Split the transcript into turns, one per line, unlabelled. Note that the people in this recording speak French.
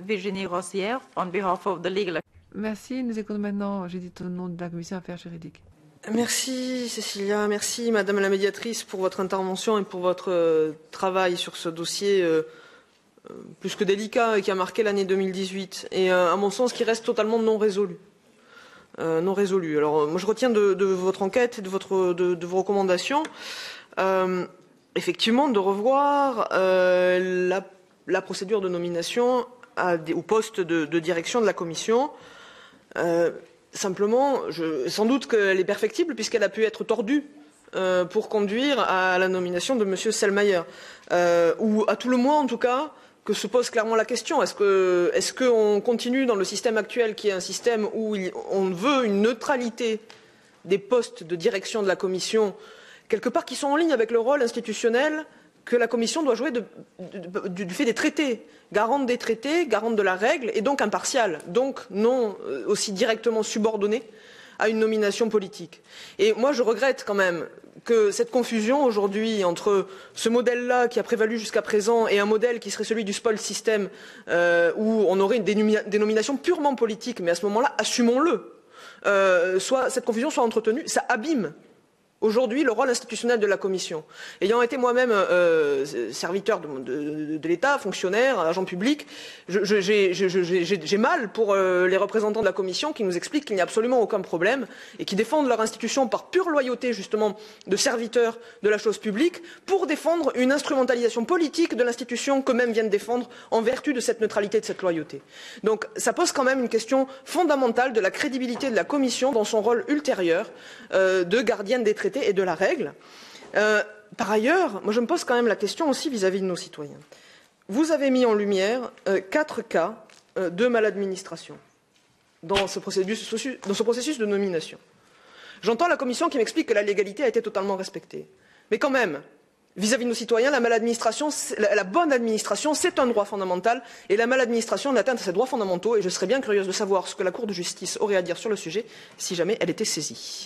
Virginie Rossière, on behalf of the legal.
Merci. Nous écoutons maintenant Judith au nom de la Commission Affaires juridiques.
Merci Cécilia, merci Madame la médiatrice pour votre intervention et pour votre travail sur ce dossier plus que délicat et qui a marqué l'année 2018 et à mon sens qui reste totalement non résolu. Alors moi je retiens de votre enquête et de vos recommandations effectivement de revoir la procédure de nomination au poste de direction de la Commission. Simplement, sans doute qu'elle est perfectible puisqu'elle a pu être tordue pour conduire à la nomination de M. Selmayr. Ou à tout le moins, en tout cas, que se pose clairement la question. Est-ce qu'on continue dans le système actuel qui est un système où on veut une neutralité des postes de direction de la Commission, quelque part qui sont en ligne avec le rôle institutionnel que la Commission doit jouer du fait des traités, garante des traités, garante de la règle, et donc impartiale, donc non aussi directement subordonnée à une nomination politique. Et moi, je regrette quand même que cette confusion aujourd'hui entre ce modèle-là qui a prévalu jusqu'à présent et un modèle qui serait celui du spoil system, où on aurait des nominations purement politiques, mais à ce moment-là, assumons-le, cette confusion soit entretenue, ça abîme aujourd'hui le rôle institutionnel de la Commission. Ayant été moi-même serviteur de l'État, fonctionnaire, agent public, j'ai mal pour les représentants de la Commission qui nous expliquent qu'il n'y a absolument aucun problème et qui défendent leur institution par pure loyauté justement de serviteurs de la chose publique pour défendre une instrumentalisation politique de l'institution qu'eux-mêmes viennent défendre en vertu de cette neutralité et de cette loyauté. Donc ça pose quand même une question fondamentale de la crédibilité de la Commission dans son rôle ultérieur de gardienne des traités et de la règle. Par ailleurs, moi je me pose quand même la question aussi vis-à-vis de nos citoyens. Vous avez mis en lumière 4 cas de maladministration dans ce processus de nomination. J'entends la Commission qui m'explique que la légalité a été totalement respectée. Mais quand même, vis-à-vis de nos citoyens, la bonne administration, c'est un droit fondamental et la maladministration est atteinte à ses droits fondamentaux et je serais bien curieuse de savoir ce que la Cour de justice aurait à dire sur le sujet si jamais elle était saisie.